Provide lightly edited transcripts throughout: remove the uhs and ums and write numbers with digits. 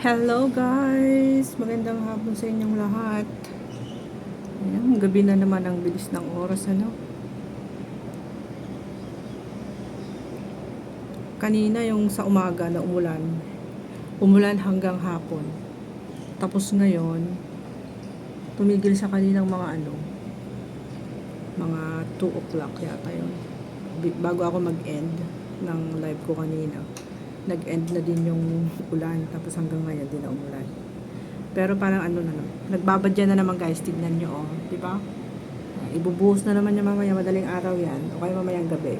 Hello guys! Magandang hapon sa inyong lahat. Ayan, gabi na naman, ang bilis ng oras, ano? Kanina yung sa umaga na umulan hanggang hapon. Tapos ngayon, tumigil sa kaninang mga 2 o'clock yata yun. Bago ako mag-end ng live ko kanina, nag-end na din yung ulan, tapos hanggang ngayon din na umulan. Pero parang nagbabadya na naman guys, tignan nyo, oh, di ba? Ibubuhos na naman niya mamaya, madaling araw yan, o kaya mamayang gabi.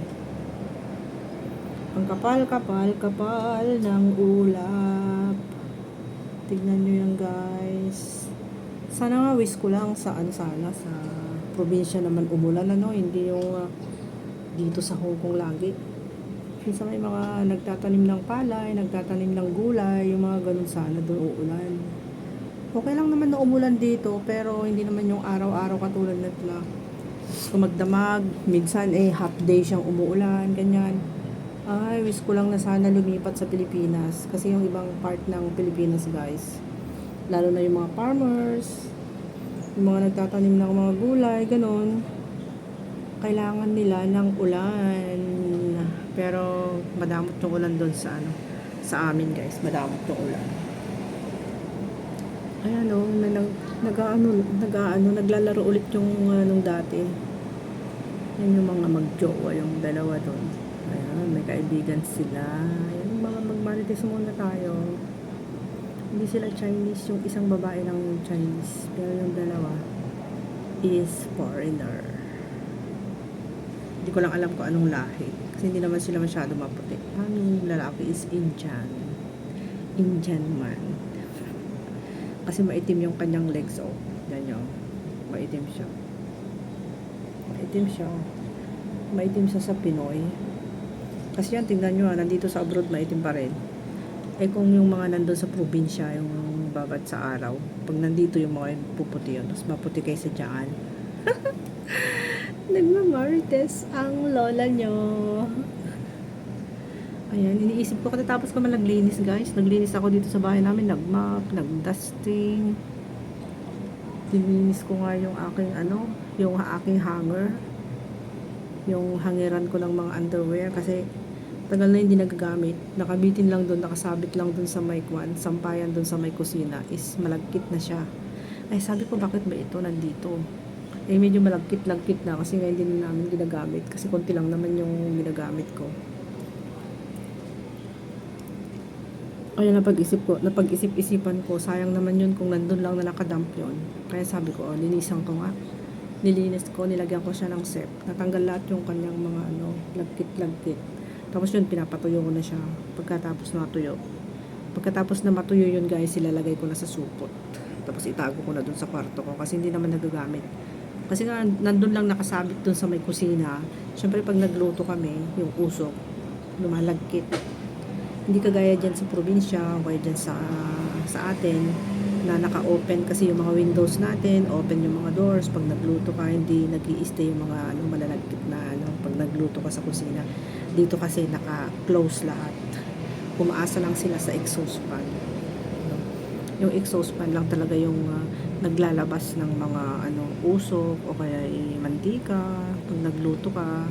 Ang kapal ng ulap. Tignan nyo yan guys. Sana nga wish ko lang sa probinsya naman umulan, hindi yung dito sa Hong Kong lagi. Minsan may mga nagtatanim ng palay, nagtatanim ng gulay, yung mga ganun, sana doon uulan. Okay lang naman na umulan dito, pero hindi naman yung araw-araw katulad na kung magdamag, minsan half day siyang umuulan, ganyan. Ay, wish ko lang na sana lumipat sa Pilipinas, kasi yung ibang part ng Pilipinas guys, lalo na yung mga farmers, yung mga nagtatanim ng mga gulay, ganun, kailangan nila ng ulan. Pero madamot yung ulan doon sa amin guys, madamot yung ulan. Ayan o, naglalaro ulit yung nung dati. Yan yung mga magjowa, yung dalawa doon. Ayan, may kaibigan sila. Ayan, yung mga magmarites muna tayo. Hindi sila Chinese, yung isang babae lang yung Chinese. Pero yung dalawa is foreigner. Hindi ko lang alam kung anong lahi. Kasi hindi naman sila masyado maputi. Ang lalaki is Indian. Indian man. Kasi maitim yung kanyang legs, oh. Yan yun. Maitim siya. Maitim siya sa Pinoy. Kasi yan, tingnan nyo, nandito sa abroad, maitim pa rin. Kung yung mga nandun sa probinsya, yung babad sa araw, pag nandito yung mga puputi yun, tapos maputi kayo sa dyan. Nagmamarites ang lola nyo. Ayan, iniisip ko katapos ko man naglinis guys. Naglinis ako dito sa bahay namin, nagmap, nagdusting. Dininis ko nga yung aking hanger. Yung hangeran ko ng mga underwear kasi tagal na hindi nagagamit. Nakabitin lang doon, nakasabit lang doon sa may sampayan doon sa may kusina is malagkit na siya. Ay, sabi ko bakit ba ito nandito? Medyo malagkit-lagkit na kasi ngayon din namin ginagamit kasi konti lang naman yung ginagamit ko. Kaya napag-isip-isipan ko, sayang naman yun kung nandun lang na nakadump yun. Kaya sabi ko, linisan ko nga. Nilinis ko, nilagyan ko siya ng sep. Natanggal lahat yung kanyang mga lagkit-lagkit. Tapos yun, pinapatuyo ko na siya pagkatapos natuyo. Pagkatapos na matuyo yun guys, ilalagay ko na sa supot. Tapos itago ko na dun sa kwarto ko kasi hindi naman nagagamit. Kasi nga, nandun lang nakasabit dun sa may kusina. Siyempre pag nagluto kami, yung usok, lumalagkit. Hindi kagaya dyan sa probinsya o kaya dyan sa atin na naka-open kasi yung mga windows natin, open yung mga doors. Pag nagluto ka, hindi nag-i-stay yung mga malalagkit na pag nagluto ka sa kusina. Dito kasi naka-close lahat. Umaasa lang sila sa exhaust fan. Yung exhaust fan lang talaga yung naglalabas ng mga usok o kaya mantika pag nagluto ka.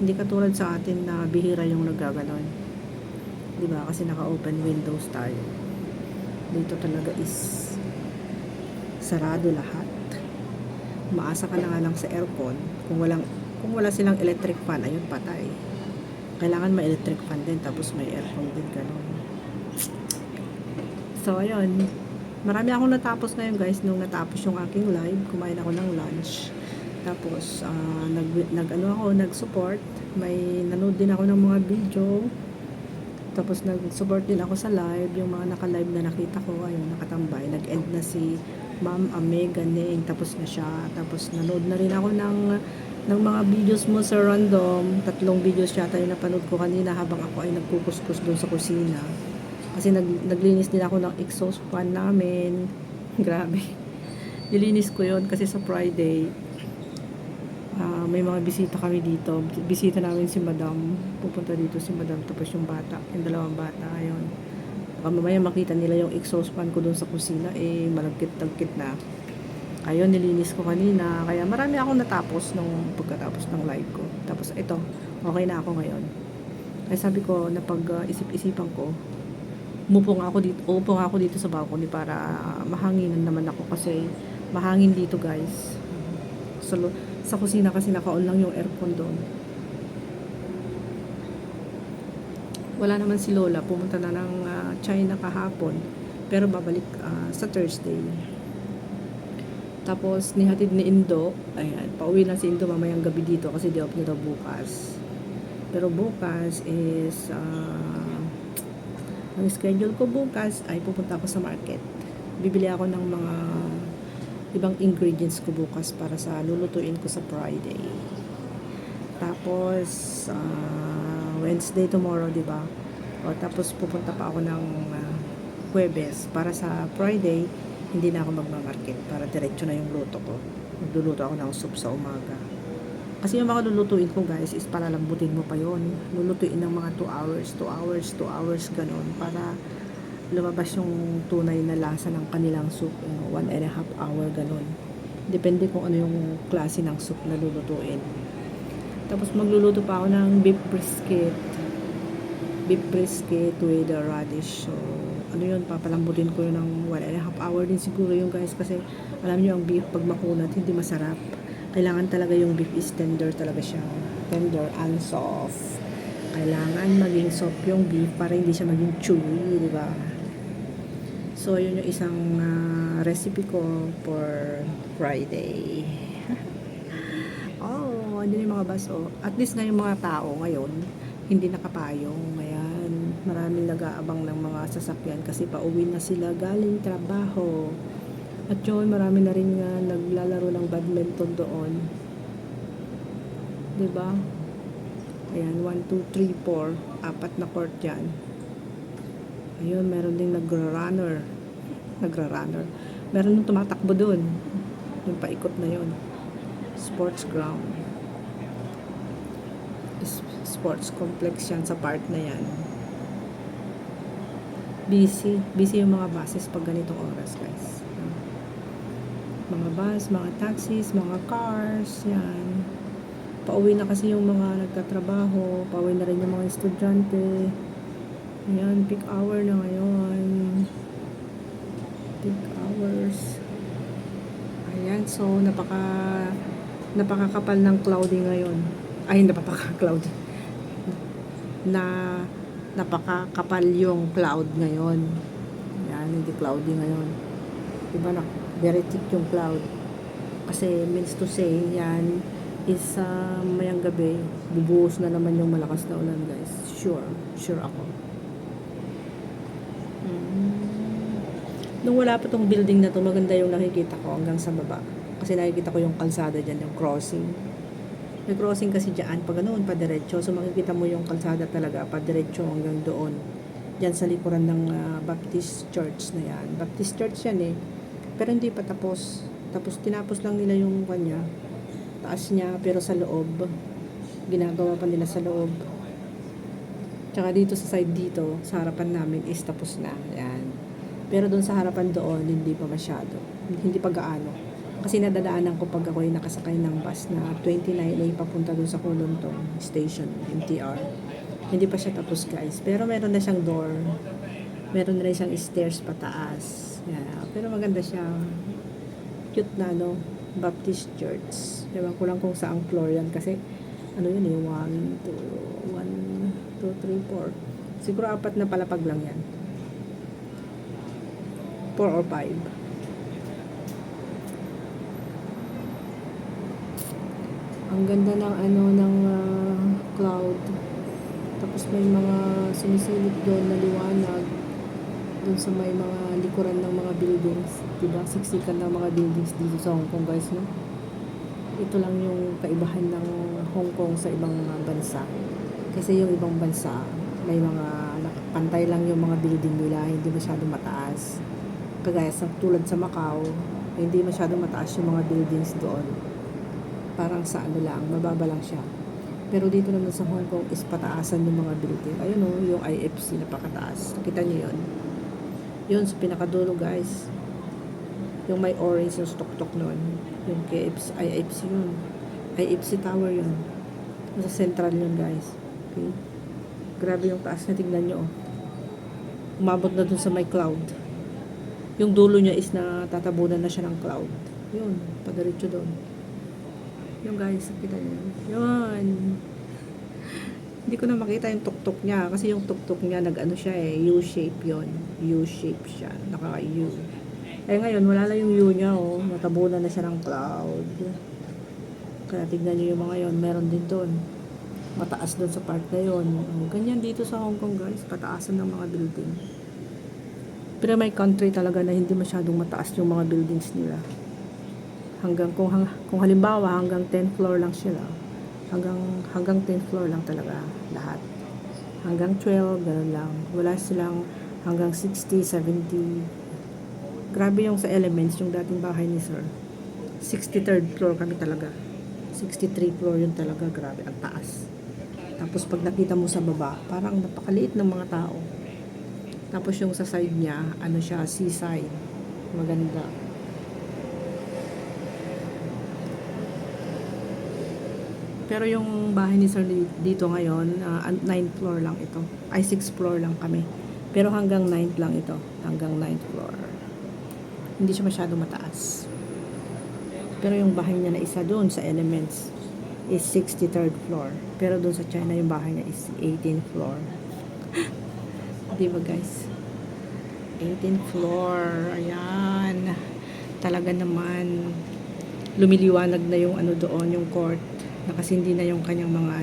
Hindi katulad sa atin na bihira yung nagaganon. Diba? Kasi naka-open windows tayo. Dito talaga is sarado lahat. Umaasa ka na nga lang sa aircon. Kung wala silang electric fan, ayun, patay. Kailangan may electric fan din, tapos may aircon din, gano'n. So, ayun. Marami akong natapos ngayon, guys. Nung natapos yung aking live, kumain ako ng lunch. Tapos, nag-support. May nanood din ako ng mga video. Tapos nag-support din ako sa live, yung mga naka-live na nakita ko, ayun, nakatambay. Nag-end na si Ma'am Ame Ganing, tapos na siya. Tapos nanood na rin ako ng mga videos mo sa random. 3 videos yata yung napanood ko kanina habang ako ay nagkukuskus doon sa kusina. Kasi naglinis din ako ng exhaust fan namin. Grabe. Nilinis ko yon kasi sa Friday, may mga bisita kami dito. Bisita namin si Madam. Pupunta dito si Madam. Tapos yung bata, yung 2 bata. Ayun. baka mamaya makita nila yung exhaust fan ko doon sa kusina, eh malagkit-lagkit na. Ayun, nilinis ko kanina. Kaya marami akong natapos nung pagkatapos ng live ko. Tapos ito, okay na ako ngayon. Kaya sabi ko, napag-isip-isipan ko, upo nga ako dito sa balcony para mahanginan naman ako kasi mahangin dito guys. Sa kusina kasi naka-on lang yung aircon doon. Wala naman si Lola, pumunta na ng China kahapon, pero babalik sa Thursday. Tapos nihatid ni Indo, ayan, pauwi na si Indo mamayang gabi dito kasi di off niya daw bukas. Pero bukas is ang schedule ko bukas ay pupunta ako sa market. Bibili ako ng mga ibang ingredients ko bukas para sa lulutuin ko sa Friday. Tapos Wednesday tomorrow, di ba? O tapos pupunta pa ako ng Huwebes para sa Friday, hindi na ako magma-market para diretso na yung luto ko. Magluluto ako ng soup sa umaga. Kasi yung mga lulutuin ko guys is palalambutin mo pa yon. Lulutuin ng mga 2 hours ganon para lumabas yung tunay na lasa ng kanilang soup. 1.5 hour ganon. Depende kung ano yung klase ng soup na lulutuin. Tapos magluluto pa ako ng beef brisket with the radish. So ano yun, papalambutin ko yun ng 1.5 hour din siguro yung guys, kasi alam nyo ang beef pag makunat hindi masarap. Kailangan talaga yung beef is tender talaga siya, tender and soft. Kailangan maging soft yung beef para hindi siya maging chewy, di ba? So yun yung isang recipe ko for Friday. Hindi yung mga bus, at least na yung mga tao ngayon hindi nakapayong. Ayan, maraming nag-aabang ng mga sasakyan kasi pauwi na sila galing trabaho. At yun, marami na rin naglalaro ng badminton doon, diba? Ayan, 1, 2, 3, 4, 4 na court dyan. Ayun, meron ding nagra-runner. Meron nung tumatakbo doon, yung paikot na yun. Sports ground, sports complex yan sa part na yan. Busy yung mga buses pag ganitong oras guys. Mga bus, mga taxis, mga cars, yan. Pauwi na kasi yung mga nagtatrabaho, pauwi na rin yung mga estudyante. Ayan, peak hour na ngayon. Peak hours. Ayan, so napakakapal ng cloudy ngayon. Ay, napaka-cloudy. Napakakapal yung cloud ngayon. Yan, hindi cloudy ngayon. Diba na, very thick yung cloud. Kasi means to say, yan is mayang gabi, bubuhos na naman yung malakas na ulan guys. Sure ako. Nung wala pa tong building na to, maganda yung nakikita ko hanggang sa baba. Kasi nakikita ko yung kalsada dyan, yung crossing. May crossing kasi dyan, pag ganoon, padiretso. So makikita mo yung kalsada talaga, padiretso hanggang doon. Dyan sa likuran ng Baptist Church na yan. Baptist Church yan eh. Pero hindi pa tapos. Tapos tinapos lang nila yung kanya. Taas niya, pero sa loob. Ginagawa pa nila sa loob. Tsaka dito sa side dito, sa harapan namin is tapos na. Yan. Pero doon sa harapan doon, hindi pa masyado. Hindi pa gaano. Kasi nadadaanan ko pag ako ay nakasakay ng bus na 29A papunta doon sa Kulunton Station, MTR. Hindi pa siya tapos guys. Pero meron na siyang door. Meron na rin siyang stairs pataas. Yeah. Pero maganda siya. Cute na Baptist Church. Ewan ko lang kung saang floor yan kasi ano yun eh, 1, 2, 3, 4. Siguro 4 na palapag lang yan. 4 or 5. Ang ganda ng cloud. Tapos may mga sumisilip doon na liwanag. Doon sa may mga likuran ng mga buildings. Diba? Siksikan ng mga buildings dito sa Hong Kong guys. No? Ito lang yung kaibahan ng Hong Kong sa ibang bansa. Kasi yung ibang bansa, may mga pantay lang yung mga building nila. Hindi masyadong mataas. Kagaya tulad sa Macau, hindi masyadong mataas yung mga buildings doon. Parang sa lang, mababa lang siya. Pero dito naman sa Hong Kong is pataasan yung mga building. Ayun yung IFC napakataas. Kita niyo yun. Yun sa pinakadulo guys. Yung may orange yung tok-tok nun. Yung KFC, IFC yun. IFC Tower yun. Sa central yun guys. Okay. Grabe yung taas na, tignan nyo. Umabot na dun sa may cloud. Yung dulo niya is na tatabunan na siya ng cloud. Yun, padiretso doon. Yung guys, kita niyo. Yun. Hindi ko na makita yung tuktok niya kasi yung tuktok niya nag-ano siya U-shape yun. U-shape siya. Naka-U. Eh ngayon, wala lang yung U niya oh. Natabunan na siya ng cloud. Kaya tignan niyo yung mga yon, meron din doon. Mataas doon sa part na yun. Ganyan dito sa Hong Kong guys, kataasan ng mga building. Pero may country talaga na hindi masyadong mataas yung mga buildings nila. Hanggang kung halimbawa hanggang 10th floor lang sila. Hanggang 10th floor lang talaga lahat. Hanggang 12 ganun lang. Wala silang hanggang 60, 70. Grabe yung sa Elements, yung dating bahay ni Sir. 63rd floor kami talaga. 63 floor yun talaga, grabe ang taas. Tapos pag nakita mo sa baba, parang napakaliit ng mga tao. Tapos yung sa side niya, ano siya, seaside. Maganda. Pero yung bahay ni Sir dito ngayon, 9th floor lang ito. Ay, 6th floor lang kami. Pero hanggang 9th lang ito. Hanggang 9th floor. Hindi siya masyado mataas. Pero yung bahay niya na isa doon sa Elements is 63rd floor. Pero doon sa China, yung bahay niya is 18th floor. Diba guys? 18th floor. Ayan. Talaga naman. Lumiliwanag na yung ano doon, yung court. Nakasindi na yung kanyang mga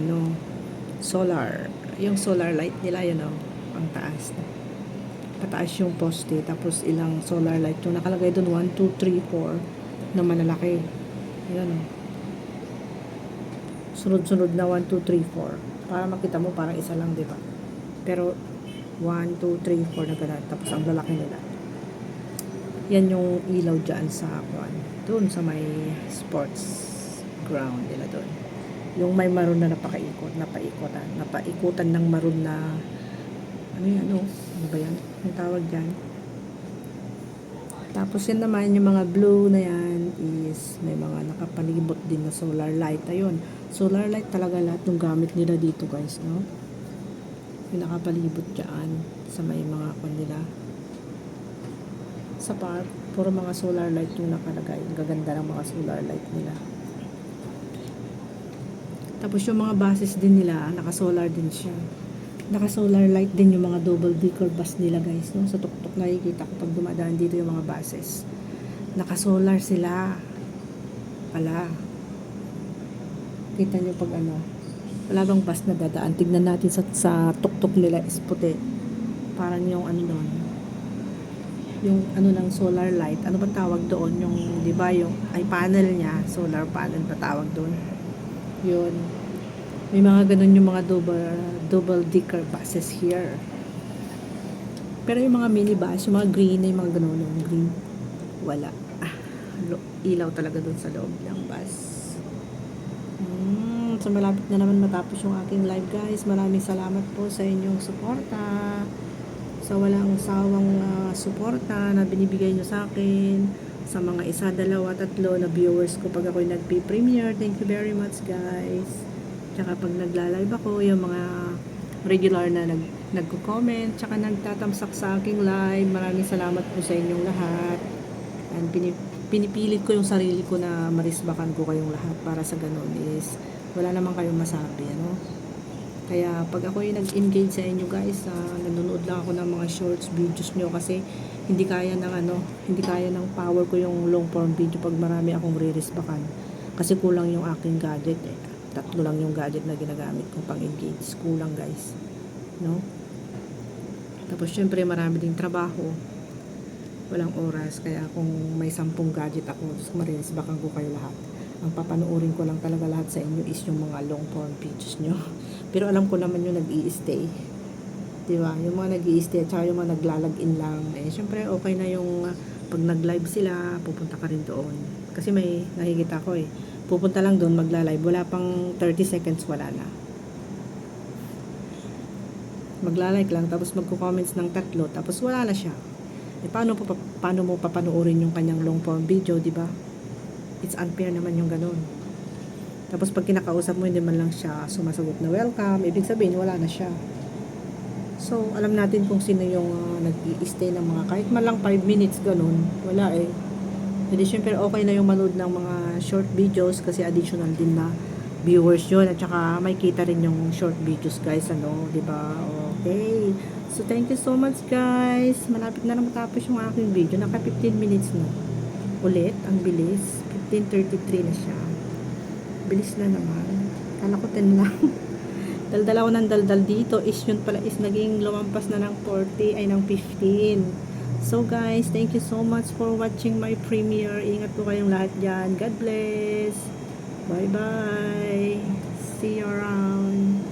solar. Yung solar light nila, yun ang taas. Pataas yung poste, tapos ilang solar light. Yung nakalagay doon, 1, 2, 3, 4 na malalaki. Ayan sunod-sunod na 1, 2, 3, 4. Para makita mo, parang isa lang, diba? Pero 1, 2, 3, 4 na ganun. Tapos ang lalaki nila. Yan yung ilaw dyan sa doon sa may sports ground nila doon. Yung may maroon na napaikutan ng maroon na ano ba yan? Ang tawag dyan. Tapos yan naman, yung mga blue na yan is may mga nakapalibot din na solar light. Ayun, solar light talaga lahat ng gamit nila dito guys, no? Yung nakapalibot dyan sa may mga nila. Sa park, puro mga solar light yung nakalagay. Ang gaganda ng mga solar light nila. Tapos yung mga buses din nila, naka-solar din siya. Naka-solar light din yung mga double decker bus nila guys, no? Sa tuktok nakikita ko pag dumadaan dito yung mga buses. Naka-solar sila. Pala. Kita nyo pag wala bang bus na dadaan. Tignan natin sa tuktok nila is puti. Parang yung doon. Yung ng solar light. Ano ba tawag doon? Yung, di ba, yung panel niya, solar panel pa tawag doon. Yun. May mga ganun yung mga double decker buses here. Pero yung mga minibus, yung mga green, yung mga ganun, yung green, wala. Ilaw talaga dun sa loob ng bus. So malapit na naman matapos yung aking live guys. Maraming salamat po sa inyong suporta. Sa walang sawang suporta na binibigay nyo sa akin. Sa mga 1, 2, 3 na viewers ko pag ako'y nagpi-premiere. Thank you very much guys. Tsaka pag nagla-live ako, yung mga regular na nagko-comment, tsaka nagtatamsak sa aking live. Maraming salamat po sa inyong lahat. And pinipilit ko yung sarili ko na marisbakan ko kayong lahat para sa ganun is wala naman kayong masabi, Kaya pag ako yung nag-engage sa inyo guys, nanonood lang ako ng mga shorts videos nyo kasi hindi kaya ng power ko yung long form video pag marami akong ririsbakan. Kasi kulang yung aking gadget 3 lang yung gadget na ginagamit kong pang-engage. Kulang guys. No? Tapos syempre marami ding trabaho. Walang oras. Kaya kung may 10 gadget ako, marinisbakan ko kayo lahat. Ang papanoorin ko lang talaga lahat sa inyo is yung mga long form videos nyo. Pero alam ko naman yung nag-i-stay. Diba? Yung mga nag-i-stay at saka yung mga naglalagin lang. Syempre okay na yung pag nag-live sila, pupunta ka rin doon. Kasi may nakikita ko pupunta lang doon, magla-live. Wala pang 30 seconds, wala na. Magla-like lang, tapos magko-comments ng 3, tapos wala na siya. Paano mo papanoorin yung kanyang long form video, di ba? It's unfair naman yung ganun. Tapos pag kinakausap mo, hindi man lang siya sumasagot na welcome, ibig sabihin, wala na siya. So, alam natin kung sino yung nag-i-stay ng mga kahit man lang 5 minutes, ganun. Wala eh. Hindi, syempre okay na yung manood ng mga short videos kasi additional din na viewers yun. At saka may kita rin yung short videos, guys. Ano, di ba? Okay. So, thank you so much, guys. Malapit na matapos yung aking video. Naka 15 minutes na. Ulit, ang bilis. 15:33 na siya. Bilis na naman. Kala ko 10 lang. Daldal ako ng daldal dito. Is yun pala is naging lumampas na ng 40 ay ng 15. So guys, thank you so much for watching my premiere. Ingat po kayong lahat dyan. God bless. Bye bye. See you around.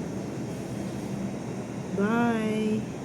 Bye.